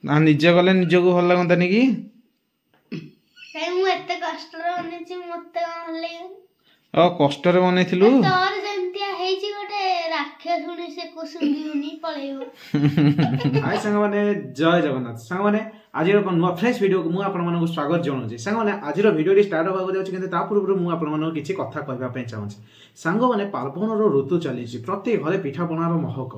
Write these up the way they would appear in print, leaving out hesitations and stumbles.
ना निजे गले निजको भल लगतानी कि कष्ट बनई हाय सांग माने जय जगन्नाथ सांग माने आज नुआ फ्रेश वीडियो को मुझे स्वागत जनाऊँ सांग मैंने आज वीडियो स्टार्ट होगा जाऊँगी पूर्व मुझे किसी कथा कहवाई चाहूँगी सांग मैंने पार्वण ऋतु चली प्रति घरे पिठापणार महक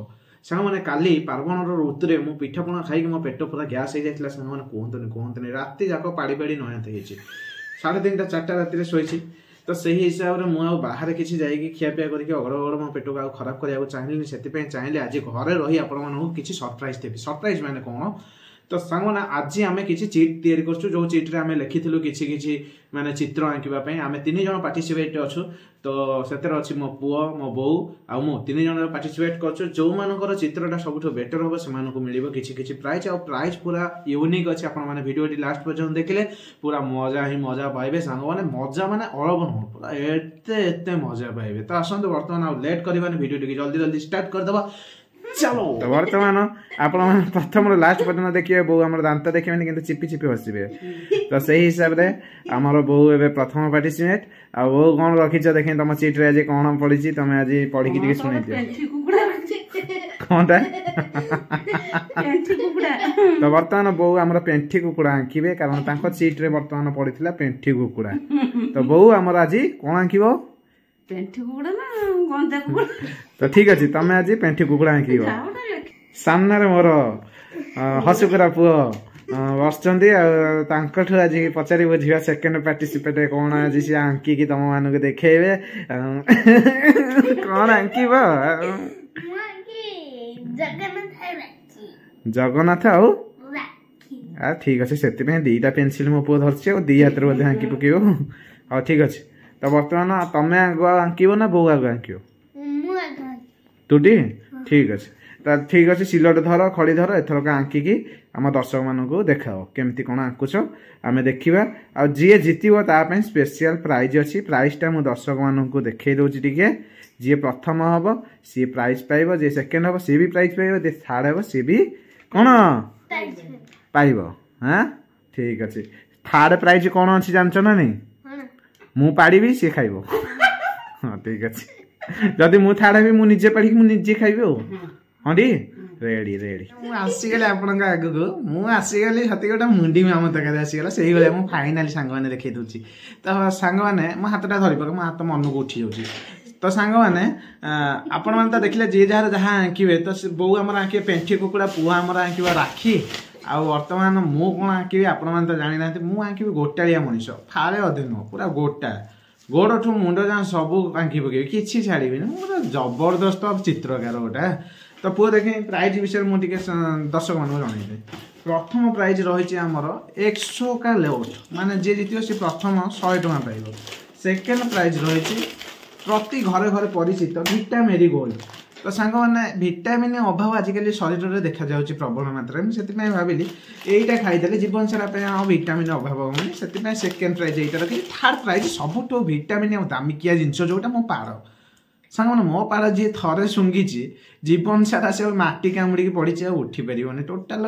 सांग मैंने काली पार्वण ऋतु में मुझे पिठापणा खाई मो पेट पूरा गैस हो जाता सांग मैंने कहतुनि राति जाक पाड़ी पाड़ी नयत हो 3:30 4टा राति शोची तो सही हिसाब से मुझे बाहर किसी जाकि खियापिया करके अगड़ अगड़ मो पेट को खराब करने चाहिए से चाहिए आज घरे रही आपको सरप्राइज देवी सरप्राइज माने कौन तो सांग मैंने आज आम किसी चिट तैयारी करछु जो चिट्रे आम लिखिलु किसी माने चित्र आंकवाई आम 3 जन पार्टिसिपेट अच्छु तो से अच्छी मो पुओ मो बो आ मु 3 जन पार्टिसिपेट करछु जो मानकर चित्रटा सब बेटर हम से मिल किसी प्राइज आ प्राइज पूरा यूनिक अच्छे आप वीडियो लास्ट पर्यटन देखिले पूरा मजा ही मजा पाइबे सांग माने मजा माने अलग नुह पूरा एते मजा पाइबे तो आसतु बर्तमान आ लेट करबानी वीडियो टी जल्दी जल्दी स्टार्ट करदबा चलो तो बर्तमान आपण प्रथम लास्ट पर्यटन देखिए बो आम दांत देखिए कि चिपी चिपी हसबे तो सही हिसाब से आमर बो ए प्रथम पार्टिसिपेट आ बो कौन रखीच देखें तुम सीट रे आज कौन पड़ी तुम आज पढ़ी कि शुणी दियो कौनटा तो बर्तमान बो आमर पेंठी कुकुड़ा आंकिबे कारण तांको सीट रे बर्तमान पड़ीथिला पेंठी कुकुड़ा तो बो आमर आज कौन आंकिबो पेंठी कुकुड़ा ना गंजा कुकुड़ा तो ठीक अछि तमे आज पेंठी कुकुड़ा आंकिबो सामने रे मोर हसुकरा पुओ बसचंदी तांकठु आज पचारि बुझिबा सेकंड पार्टिसिपेट कौन आज से आंकी कि तुम मानक देखेबे कौन आंकिबो जगन्नाथ आउ ठीक अच्छे से 2टा पेनसिल मो पुओ धरछि और 2 हाथ रे आंकी पकेबो हाँ ठीक अच्छे तो बर्तमान तमें आग आंकिब ना बो आग आंकिब तुटी ठीक अच्छे तो ठीक अच्छे सिलट धर खड़ी धर एथरक आंकिकी आम दर्शक मानक देखाओ केमती कौन आंकुच आम देखा आ जी जीतब तापाई स्पेशल प्राइज अच्छी प्राइजटा मु दर्शक मानक देखई दूसरी टी जी प्रथम हम सी प्राइज पाइब जी सेकेंड हम सी भी प्राइज पाइब जी थर्ड हम सी भी कौन पाइब हाँ ठीक अच्छे थर्ड प्राइज कौन अच्छी जानच ना नहीं मु पाड़ी सी खाइब हाँ ठीक अच्छे जदि मु थर्ड भी मुझे पढ़ी मुझे खाइबी हाँ टी रेडी रेडी मुसीगली आपण आगक मुसीगली सती गोटे मुंडी आम तक आसीगला से भाई फाइनाली सांग मैंने देखी दूसरी तो सांग मैंने मो हाथटा धरी पक मो हाथ मन को उठी जाऊँगी तो सांग मैंने आपण मैंने तो देखिले जी जार जहाँ आंकिबे तो बो आम आंकिबे पेंठी कुकुड़ा पुआ आम आंकिबे राखी आ वर्तमान मु कौन आंकिबी आपण मैंने तो जानी ना मु आंकिबी गोटालिया मनीष फाड़े अधे नुह पूरा गोटा गोड़ठू मुंड जहाँ सब आंकी पकेबी किसी छाड़ी पूरा जबरदस्त चित्रकार गोटा तो पुओ देखें प्राइज विषय मुझे दर्शक मानक जनइबे प्रथम प्राइज रही आमर 100 का लेआउट माने जी जीत सी प्रथम 100 टଙ୍କା पाइब सेकेंड प्राइज रही प्रति घरे घरे परिचित विटामेरी गोल्ड तो सांग मैंने विटामिन अभाव आजिकल शरीर में देखा जाऊँगी प्रबल मात्रा से भाविली यहीटा खाईदे जीवन सारा विटामिन अभाव होनी से सेकेंड प्राइज यहीटा रखी थर्ड प्राइज सबुठ विटामिन दामिकिया जिनस जोटा मो पाड़ सांग मैंने मो पाड़ जी थे शुंगी जीवन सारा से माटी कामुड़ी पड़ी उठी पारे टोटाल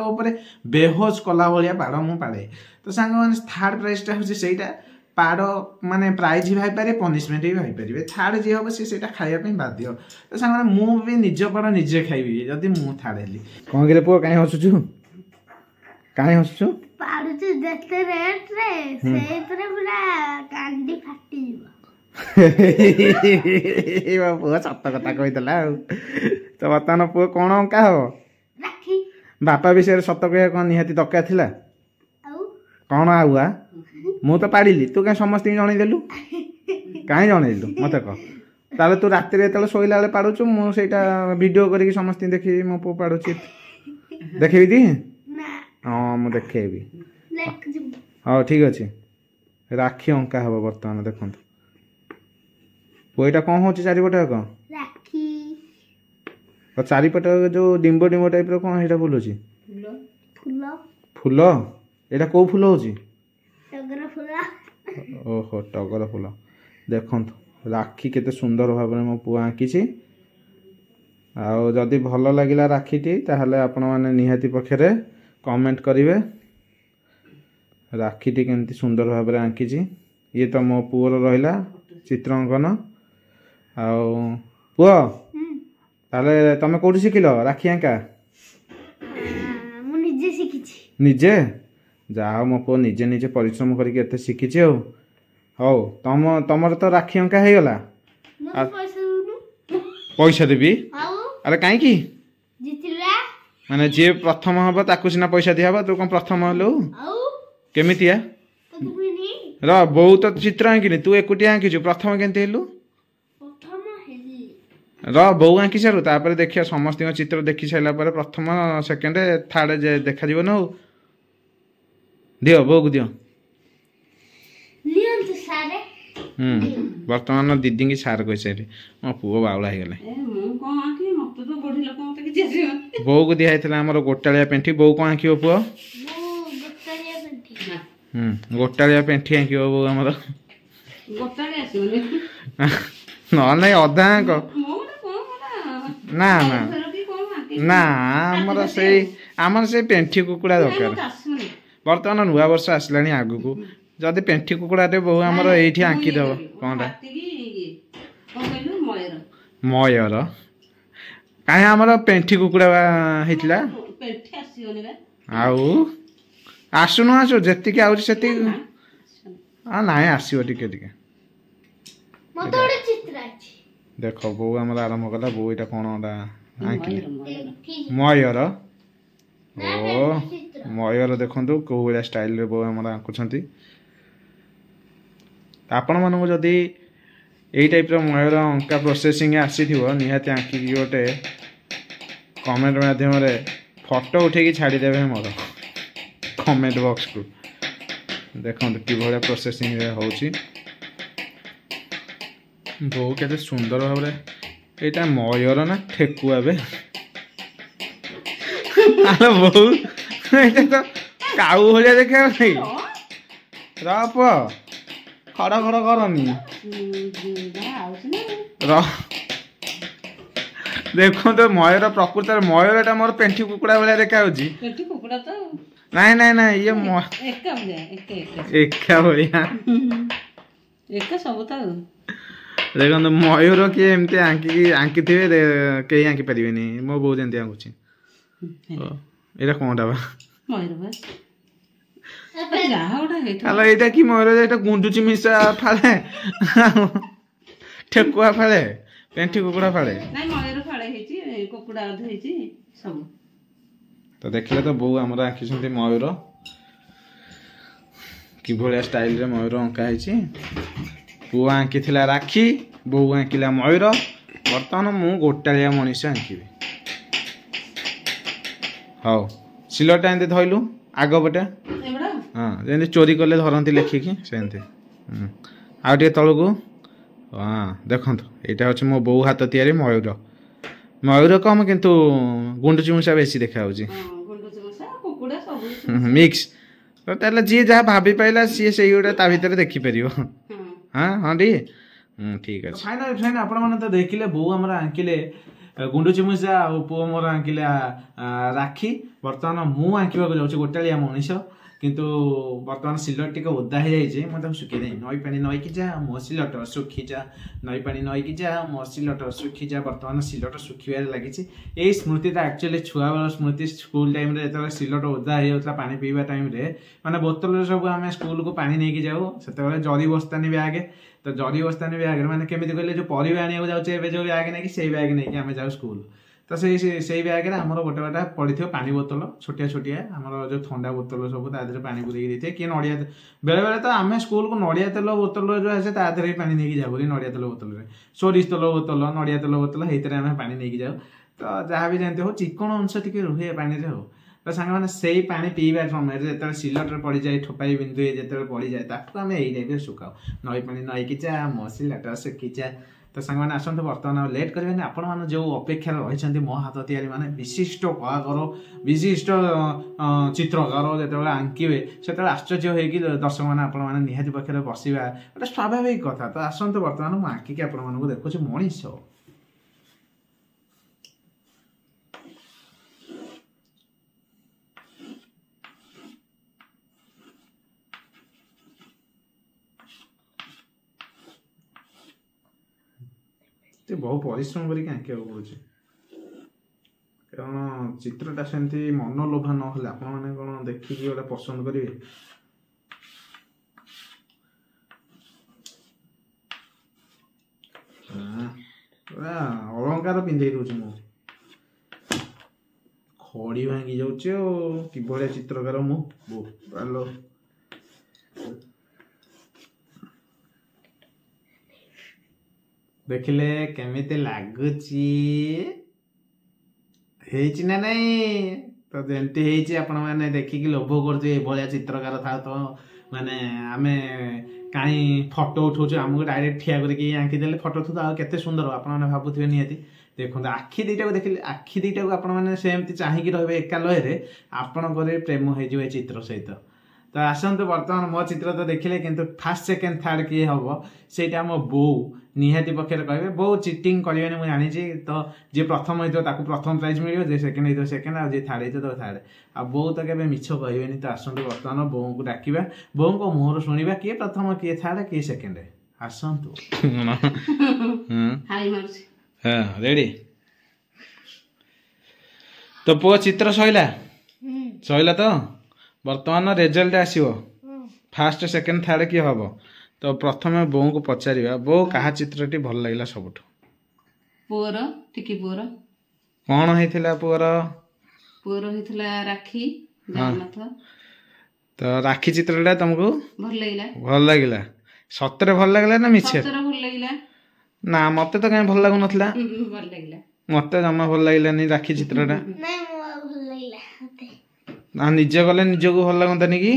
बेहोश कला भाया पाड़ मु पाड़े तो सांग मैंने थर्ड प्राइजटा हूँ से पाड़ माने प्राइज भी पारे पनिशमेंट भी पारे थर्ड जी हम से खायापी बाध्य तो सांग मु भी निज पाड़ निजे खाइबी जदि मु थर्ड हेली कौन करे पुओ काहे हसुछु काहे हसुछु पाड़ुछु देखते रेट रे सेई पर पूरा कांडी फाटी जीवो पुओ सत कथा कहितला तो बर्तमान पुओ कौन अंका हो राखी बापा विषय सत कह कौन निहाती दरकार थिला कौन आउआ मु तो पाड़ी तू क्या समस्त जनईदेलु कहीं जनईलु मत कह ताले तू रात जो शोला बेले पाड़ुचु मुझे वीडियो करके समस्त देखी मो पु पाड़ुची देखेबी ती हाँ मुझे देखेबी हाँ ठीक अच्छे राखी अंका हम बर्तमान देखो पुईटा कौन हो चारिपटे कौन चारिपटे जो डिम्ब डिम्ब टाइप कौन है बुलूँ फूल एटा कौ फूल हो ओहो टगर फूल देखो राखी केते सुंदर भाव में मो पुआ आंकी ଆଉ ଯଦି ଭଲ ଲାଗିଲା ରାକ୍ଷୀଟି ତାହେଲେ ଆପଣମାନେ ନିହାତି ପକ୍ଷରେ କମେଣ୍ଟ କରିବେ ରାକ୍ଷୀଟି କେମିତି ସୁନ୍ଦର ଭାବରେ ଆଙ୍କିଛି। ଇଏ ତ ମୋ ପୁଅର ରହିଲା ଚିତ୍ର ଅଙ୍କନ। ଆଉ ପୁଅ ତାହେଲେ ତମେ କୋଉଠି ଶିଖିଲ ରାକ୍ଷୀ ଆଙ୍କା? ନିଜେ? ଯାହା ହଉ ମୋ ପୁଅ ନିଜେ ନିଜେ ପରିଶ୍ରମ କରିକି ଏତେ ଶିଖିଛି। ଆଉ ହଉ ତମର ତ ରାକ୍ଷୀ ଅଙ୍କା ହେଇଗଲା। ପଇସା ଦେବି? ଆରେ କାହିଁକି? ମାନେ ଯିଏ ପ୍ରଥମ ହବ ତାକୁ ସିନା ପଇସା ଦିଆହବ। ତୁ କଣ ପ୍ରଥମ ହେଲୁ? କେମିତିଆ? ର ବୋଉ ତ ଚିତ୍ର ଆଙ୍କିନି, ତୁ ଏକୁଟିଆ ଆଙ୍କିଛୁ, ପ୍ରଥମ କେମିତି ହେଲୁ? ର ବୋଉ ଆଙ୍କି ସାରୁ ତାପରେ ଦେଖିବା ସମସ୍ତଙ୍କ ଚିତ୍ର ଦେଖି ସାରିଲା ପରେ ପ୍ରଥମ ସେକେଣ୍ଡ ଥାର୍ଡ ଦେଖାଯିବ ନା। ଆଉ ଦିଅ ବୋଉକୁ ଦିଅ। ବର୍ତ୍ତମାନ ଦିଦିଙ୍କି ସାର୍ କହିସାରି ମୋ ପୁଅ ବାଉଳା ହେଇଗଲେ। ବୋଉକୁ ଦିଆ ହେଇଥିଲା ଆମର ଗୋଟାଳିଆ ପେଣ୍ଠି। ବୋଉ କଣ ଆଙ୍କିବ ପୁଅ? ଗୋଟାଳିଆ ପେଣ୍ଠି ଆଙ୍କିବ ବୋଉ ଆମର। ନହେଲେ ନାଇଁ ଅଧା ଆଙ୍କ। ନା ନା ନା ଆମର ସେଇ ପେଣ୍ଠି କୁକୁଡ଼ା ଦରକାର। ବର୍ତ୍ତମାନ ନୂଆ ବର୍ଷ ଆସିଲାଣି ଆଗକୁ, ଯଦି ପେଣ୍ଠି କୁକୁଡ଼ାଟେ ବୋଉ ଆମର ଏଇଠି ଆଙ୍କିଦବ। କଣଟା? ମୟୂର? କାହିଁ ଆମର ପେଣ୍ଠି କୁକୁଡ଼ା ହେଇଥିଲା। ଆଉ ଆସୁ ଯେତିକି ଆଉଛି ସେତିକି। ନାଇଁ ଆସିବ ଟିକେ ଟିକେ। ଦେଖ ବୋଉ ଆମର ଆରମ୍ଭ କଲା। ବୋଉ ଏଇଟା କଣ ଆଙ୍କିଲେ? ମୟୂର। ଓ ମୟୂର ଦେଖନ୍ତୁ କୋଉ ଭଳିଆ ଷ୍ଟାଇଲରେ ବୋଉ ଆମର ଆଙ୍କୁଛନ୍ତି। ଆପଣମାନଙ୍କୁ ଯଦି ଏଇ ଟାଇପ୍ର ମୟୂର ଅଙ୍କା ପ୍ରୋସେସିଂ ଆସିଥିବ ନିହାତି ଆଙ୍କିକି ଗୋଟେ କମେଣ୍ଟ ମାଧ୍ୟମରେ ଫଟୋ ଉଠେଇକି ଛାଡ଼ିଦେବେ ମୋର କମେଣ୍ଟ ବକ୍ସକୁ। ଦେଖନ୍ତୁ କିଭଳିଆ ପ୍ରୋସେସିଂରେ ହେଉଛି। ବୋଉ କେତେ ସୁନ୍ଦର ଭାବରେ। ଏଇଟା ମୟୂର ନା ଠେକୁଆ ବେ? ବୋଉ ଏଇଟା ତ କାଉ ଭଳିଆ ଦେଖାଯାଉଛି। ର ପୁଅ ଖଡ଼ ଖଡ଼ କରନି। ଦେଖନ୍ତୁ ମୟୂର ପ୍ରକୃତରେ ମୟୂରଟା ମୋର ପେଣ୍ଠି କୁକୁଡ଼ା ଭଳିଆ ଦେଖାଯାଉଛି। ନାଇଁ ନାଇଁ ନାଇଁ ଇଏ ଏକା ଭଳିଆ ଦେଖନ୍ତୁ ମୟୂର କିଏ ଏମିତି ଆଙ୍କିଥିବେ କେହି ଆଙ୍କି ପାରିବେନି। ମୋ ବୋଉ ଯେମିତି ଆଙ୍କୁଛି। ଏଇଟା କଣଟା ବା? ହ୍ୟାଲୋ ଏଇଟା କି ମୟୂର? ଏଇଟା ଗୁଣ୍ଡୁଚି ମିଶା ଫାଳେ, ଠେକୁଆ ଫାଳେ, ପେଣ୍ଠି କୁକୁଡ଼ା ଫାଳେ। ତ ଦେଖିଲେ ତ ବୋଉ ଆମର ଆଙ୍କିଛନ୍ତି ମୟୂର। କିଭଳିଆ ଷ୍ଟାଇଲରେ ମୟୂର ଅଙ୍କା ହେଇଛି। ପୁଅ ଆଙ୍କିଥିଲା ରାକ୍ଷୀ, ବୋଉ ଆଙ୍କିଲା ମୟୂର। ବର୍ତ୍ତମାନ ମୁଁ ଗୋଟାଳିଆ ମଣିଷ ଆଙ୍କିବି। ହଉ ସିଲଟା ଏମିତି ଧଇଲୁ ଆଗ ପଟେ। ହଁ ଯେମିତି ଚୋରି କଲେ ଧରନ୍ତି ଲେଖିକି ସେମିତି। ଆଉ ଟିକେ ତଳକୁ। ହଁ ଦେଖନ୍ତୁ ଏଇଟା ହେଉଛି ମୋ ବୋଉ ହାତ ତିଆରି ମୟୂର। ମୟୂର କମ୍ କିନ୍ତୁ ଗୁଣ୍ଡୁଚି ମୂଷା ବେଶୀ ଦେଖାଯାଉଛି। ମିକ୍ସ। ତାହେଲେ ଯିଏ ଯାହା ଭାବି ପାଇଲା ସିଏ ସେଇ ଗୋଟେ ତା ଭିତରେ ଦେଖିପାରିବ। ହଁ ଟିକେ ଠିକ୍ ଅଛି। ଫାଇନାଲ ଆପଣମାନେ ତ ଦେଖିଲେ ବୋଉ ଆମର ଆଙ୍କିଲେ ଗୁଣ୍ଡୁଚି ମୂଷା ଆଉ ପୁଅ ମୋର ଆଙ୍କିଲା ରାକ୍ଷୀ। ବର୍ତ୍ତମାନ ମୁଁ ଆଙ୍କିବାକୁ ଯାଉଛି ଗୋଟାଳିଆ ମଣିଷ। କିନ୍ତୁ ବର୍ତ୍ତମାନ ସିଲଟ ଟିକେ ଓଦା ହେଇଯାଇଛି। ମୁଁ ତାକୁ ଶୁଖେଇ ଦେଇ ନଈ ପାଣି ନଈକି ଯା ମୋ ସିଲଟ ଶୁଖିଯା, ନଈ ପାଣି ନଈକି ଯା ମୋ ସିଲଟ ଶୁଖିଯା। ବର୍ତ୍ତମାନ ସିଲଟ ଶୁଖିବାରେ ଲାଗିଛି। ଏଇ ସ୍ମୃତିଟା ଆକ୍ଚୁଆଲି ଛୁଆବେଳ ସ୍ମୃତି। ସ୍କୁଲ ଟାଇମରେ ଯେତେବେଳେ ସିଲଟ ଓଦା ହେଇଯାଉଥିଲା ପାଣି ପିଇବା ଟାଇମରେ, ମାନେ ବୋତଲରେ ସବୁ ଆମେ ସ୍କୁଲକୁ ପାଣି ନେଇକି ଯାଉ। ସେତେବେଳେ ଜରି ବସ୍ତାନି ବ୍ୟାଗ। ତ ଜରି ବସ୍ତାନି ବ୍ୟାଗରେ ମାନେ କେମିତି କହିଲେ ଯୋଉ ପରିବା ଆଣିବାକୁ ଯାଉଛେ ଏବେ ଯୋଉ ବ୍ୟାଗ ନେଇକି, ସେଇ ବ୍ୟାଗ ନେଇକି ଆମେ ଯାଉ ସ୍କୁଲ। ତ ସେଇ ବ୍ୟାଗରେ ଆମର ଗୋଟେ ପଡ଼ିଥିବ ପାଣି ବୋତଲ ଛୋଟିଆ ଆମର ଯୋଉ ଥଣ୍ଡା ବୋତଲ ସବୁ ତା ଦେହରେ ପାଣି ପୁରେଇକି ଦେଇଥାଏ। କିଏ ନଡ଼ିଆ ବେଳେବେଳେ ତ ଆମେ ସ୍କୁଲକୁ ନଡ଼ିଆ ତେଲ ବୋତଲରେ ଯୋଉ ଆସେ ତା ଦେହରେ ପାଣି ନେଇକି ଯାଉ। ନଡ଼ିଆ ତେଲ ବୋତଲରେ, ସୋରିଷ ତେଲ ବୋତଲ, ନଡ଼ିଆ ତେଲ ବୋତଲ ହେଇଥିରେ ଆମେ ପାଣି ନେଇକି ଯାଉ। ତ ଯାହା ବି ଯେମିତି ହଉ ଚିକଣ ଅଂଶ ଟିକେ ରୁହେ ପାଣିରେ। ହଉ ତ ସାଙ୍ଗମାନେ ସେଇ ପାଣି ପିଇବା ସମୟରେ ଯେତେବେଳେ ସିଲଟରେ ପଡ଼ିଯାଏ, ଠୋପାଇ ବିନ୍ଦୁ ଯେତେବେଳେ ପଡ଼ିଯାଏ, ତାକୁ ଆମେ ଏଇ ଟାଇପ୍ରେ ଶୁକାଉ। ନଈ ପାଣି ନଈକି ଯା ମୋ ସିଲଟ ଶୁଖିଯା। ତ ସାଙ୍ଗମାନେ ଆସନ୍ତୁ ବର୍ତ୍ତମାନ ଆଉ ଲେଟ୍ କରିବେନି। ଆପଣମାନେ ଯେଉଁ ଅପେକ୍ଷାରେ ରହିଛନ୍ତି ମୋ ହାତ ତିଆରି ମାନେ ବିଶିଷ୍ଟ କଳାକାର, ବିଶିଷ୍ଟ ଚିତ୍ରକାର ଯେତେବେଳେ ଆଙ୍କିବେ ସେତେବେଳେ ଆଶ୍ଚର୍ଯ୍ୟ ହେଇକି ଦର୍ଶକମାନେ ଆପଣମାନେ ନିହାତି ପକ୍ଷରେ ବସିବା ଗୋଟେ ସ୍ୱାଭାବିକ କଥା। ତ ଆସନ୍ତୁ ବର୍ତ୍ତମାନ ମୁଁ ଆଙ୍କିକି ଆପଣମାନଙ୍କୁ ଦେଖୁଛି ମଣିଷ। ते बहुत परिश्रम करके आंकिया पड़ुଛି कारण चित्रटा सेमती मनलोभा न हेले आपण माने कोन देखिकी गोटे पसंद करिवे अलंकार पिंधे दूची मु खड़ी भांगी जाऊचे कि भाया चित्रकार मु बोलो देखिले केमिते लागुची हेची ना नहीं तो जेमती हेची आपण माने देखिकी लोभ करते ए भाया चित्रकार था तो माने आमे काई फोटो उठाउछु हमको डायरेक्ट ठिया करके आंकी देले फोटो उठु आ केते सुंदर आपण माने भाबुथिबे नियति देखो आखि दीटा को देखिले आखि दीटा को आपण माने सेमती चाहि कि रहबे एका लहरे आपण करे प्रेम हे जिवे चित्र सहित तो आसंतु वर्तमान मो चित्र तो देखिले किंतु फर्स्ट सेकंड थर्ड किए हबो सेटा मो बो निहाती पक्षर कहबे बो चीटिंग करिवेनी मु जानि छी तो जे प्रथम हेतो ताकू प्रथम प्राइज मिलियो जे सेकंड हेतो सेकंड आ जे थर्ड हेतो तो थर्ड आ बो तो केबे मिछ कहबेनी तो आसंतु वर्तमान बो को डाकिबा बो को मोहर सुनिबा किए प्रथम किए थर्ड किए सेकंड आसंतु हाय मारसी हां रेडी तो पो चित्र सइला तो वर्तमान रिजल्ट आसीबो फर्स्ट सेकंड थर्ड की हबो तो प्रथम बो को पचारिबा बो कहा चित्रटी भल लागला सबठो पोर टिकी पोर कोन हेथिला पोर हेथिला राखी जगन्नाथ तो राखी चित्रटा तुमको भल लागला सतरे भल लागला ना मिछे सतरे भल लागला ना मते तो कहीं भल लागु नथला भल लागला मते जमा भल लागलानी राखी चित्रटा नहीं मोर भल लागला मते ना निजे गले निजे को भल लागंतानी की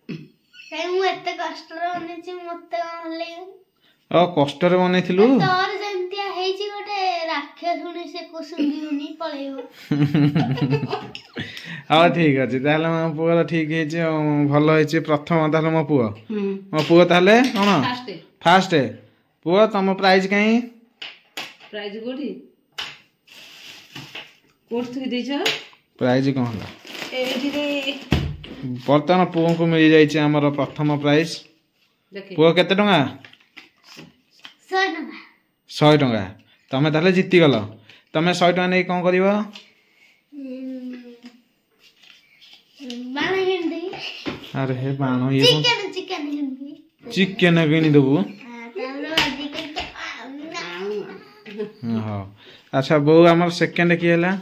काई मु एते कष्ट रे बनेछि मते भल लागला ओ कष्ट रे बनेथिलु तोर जेंतिया हेछि गोटे राखे सुनी से कुसुंदी उनी पळेबो हाँ ठीक अच्छे ताहले मो पुआ ठीक है भल है प्रथम ताहले मो पुआ ताहले कौन फास्ट पुआ तुम प्राइज कहीं प्राइज कोठी कोठ थई देछ प्राइज कौन होला एठी रे बर्तमान पुआ को मिल जाइए आमर प्रथम प्राइज पुआ केते टंका 100 टका 100 टंका तमे ताहले जीती गल तमे 100 टंका नै कोन करबो बाण हिंदी अरे हे बाण ये चिकन हिंदी चिकन किनी देबू तामरो आदि के हां अच्छा बो हमर सेकंड की हला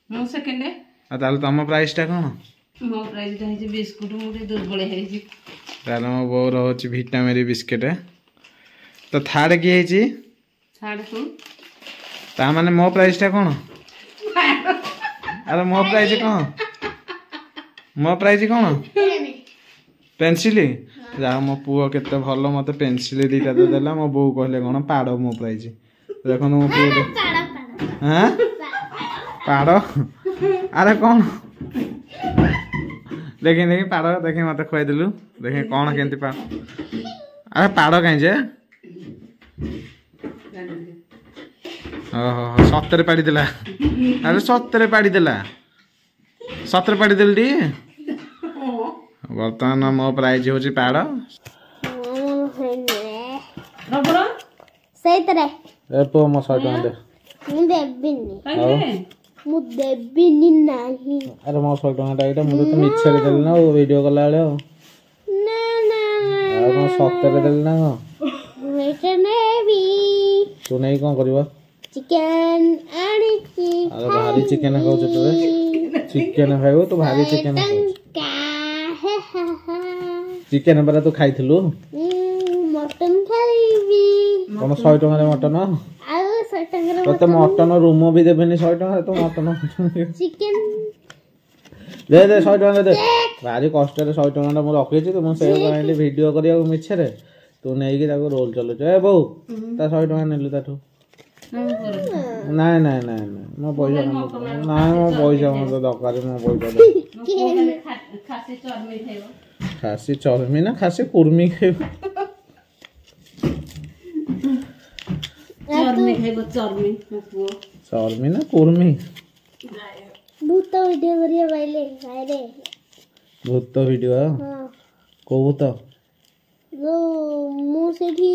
मो सेकंड आ ताल तम प्राइस टा कोन मो प्राइस टा है बिस्कुट मुटे दुर्बल है जी ताल मो बो रहछि विटामिन बिस्किट तो थर्ड की है जी थर्ड को ता माने मो प्राइस टा कोन अरे मो प्राइस कोन मो प्राइस कोन पेंसिल जा मो पुओ केते भलो मते पेंसिल दीटा दे देला मो बो कहले कोन पाड़ो मो प्राइस देखो मो पुओ हां पाड़ो अरे कौन देखी देखी पाड़ देखी मत खुआई देलु देखी कौन केंती पाड़ अरे पाड़ कहीं जे ओहो सतरे पाड़ी देला अरे सतरे पाड़ी देला सतरे पाड़ी देल टी वर्तमान मो प्राइज होची पाड़ रबड़ सही तरह ए पो मो 100 टका दे मु देबिनी काहे मु देबिनी नाही अरे मो 100 टका टा एटा मु तो मिछरे देल ना वीडियो कला वाले ना ना आ को सतरे देल ना वेट नेबी तू नहीं कोन करबो चिकन आनी ची अरे भारी चिकन खाऊ तो चिकन खाइबो तो भारी चिकन चिकन बरा तो खाइथिलु मटन खाइबी कोन 100 टका रे मटन आ 100 टका तो मटन रूम भी देबेनी 100 टका तो मटन चिकन दे दे 100 टका दे भारी कष्ट रे 100 टका मु रखै छी तुम सेव करैली वीडियो करिया मिछरे तू नै कि ताको रोल चलो ए बौ ता 100 टका नेलु ताठू नहीं नहीं नहीं नहीं मो पैसा नहीं मो पैसा मो तो दरकार मो पैसा खासी चर्मी खाइबो खासी चर्मी ना खासी कुर्मी खाइबो चर्मी खाइबो चर्मी मो चर्मी ना कुर्मी भूत वीडियो करिया बाइले बाइले भूत वीडियो हां को भूत जो मु सेठी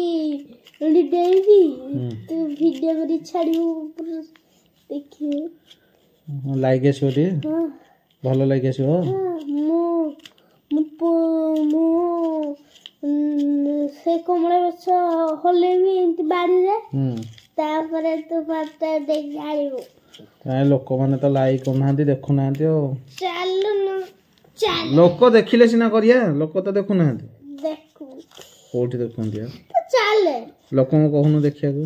ଦେଇବି ତୁ ଭିଡିଓ କରି ଛାଡିବୁ ଦେଖିବୁ। ଲାଇକ୍ ଆସିବ ଟିକେ ଭଲ ଲାଇକ୍ ଆସିବ। ମୁଁ ସେ କମଳା ଗଛ ହଲେଇବି ଏମିତି ବାଡିରେ ତାପରେ ତୁ ପାଟା ଦେଇକି ଆଣିବୁ। କାଇଁ ଲୋକମାନେ ତ ଲାଇକ୍ କରୁନାହାନ୍ତି ଦେଖୁନାହାନ୍ତି ଆଉ। ଚାଲୁନ ଚାଲ ଲୋକ ଦେଖିଲେ ସିନା କରିବା ଲୋକ ତ ଦେଖୁନାହାନ୍ତି। ଦେଖୁ କୋଉଠି ଦେଖନ୍ତି ଚାଲେ ଲୋକଙ୍କୁ କହୁନୁ ଦେଖିବାକୁ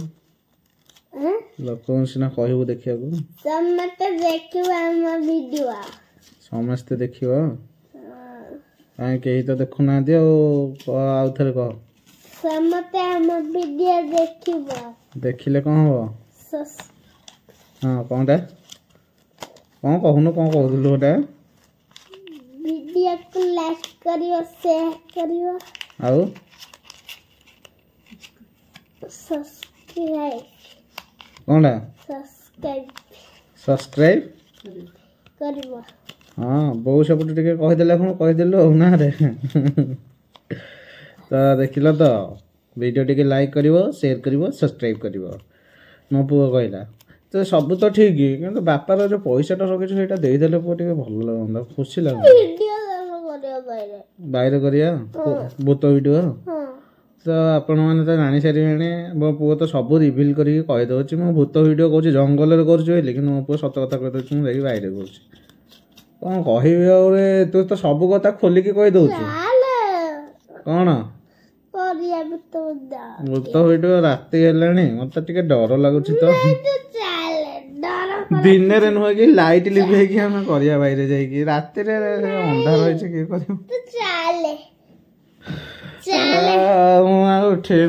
ଲୋକଙ୍କୁ ସିନା କହିବୁ ଦେଖିବାକୁ। ସମସ୍ତେ ଦେଖିବ ଆମ ଭିଡିଓ ସମସ୍ତେ ଦେଖିବ କାଇଁ କେହି ତ ଦେଖୁନାହାନ୍ତି ଆଉ ଥରେ କହ। ସମସ୍ତେ ଆମ ଭିଡିଓ ଦେଖିବ। ଦେଖିଲେ କଣ ହବ? ହଁ କଣଟା କଣ କହୁନୁ କଣ କହୁଥିଲୁ ଗୋଟା? ଭିଡିଓକୁ ଲାଇକ୍ କରିବ ସେୟାର କରିବ ଆଉ ସବସ୍କ୍ରାଇବ କଣଟା ସବସ୍କ୍ରାଇବ କରିବ। ହଁ ବୋଉ ସେପଟୁ ଟିକେ କହିଦେଲେ କଣ କହିଦେଲୁ ଆଉ ନା ରେ। ତ ଦେଖିଲ ତ ଭିଡ଼ିଓ ଟିକେ ଲାଇକ୍ କରିବ ସେୟାର କରିବ ସବସ୍କ୍ରାଇବ କରିବ। ମୋ ପୁଅ କହିଲା ତ ସବୁ ତ ଠିକ୍ କିନ୍ତୁ ବାପାର ଯୋଉ ପଇସାଟା ରଖିଛୁ ସେଇଟା ଦେଇଦେଲେ ପୁଅ ଟିକେ ଭଲ ଲାଗନ୍ତା ଖୁସି ଲାଗନ୍ତା। ବାଇରେ କରିବା ଭୂତ ଭିଡ଼ିଓ। ତ ଆପଣମାନେ ତ ଜାଣିସାରିବେଣି ମୋ ପୁଅ ତ ସବୁ ରିଭିଲ୍ କରିକି କହିଦେଉଛି। ମୁଁ ଭୂତ ଭିଡ଼ିଓ କରୁଛି ଜଙ୍ଗଲରେ କରୁଛି ବୋଲି କିନ୍ତୁ ମୋ ପୁଅ ସତ କଥା କହିଦେଉଛି ମୁଁ ଯାଇକି ବାଇରେ କରୁଛି। କଣ କହିବି ଆଉ ରେ ତୁ ତ ସବୁ କଥା ଖୋଲିକି କହିଦେଉଛୁ। କଣ ଭୂତ ଭିଡ଼ିଓ ରାତି ହେଲାଣି ମତେ ଟିକେ ଡର ଲାଗୁଛି ତ। ଦିନରେ ନୁହେଁ କି ଲାଇଟ୍ ଲିଭେଇକି ଆମେ କରିବା ବାଇରେ ଯାଇକି ରାତିରେ ଅନ୍ଧାର ହେଇଛି କିଏ କରିବ। ମୁଁ ଆଉ ଉଠେଇ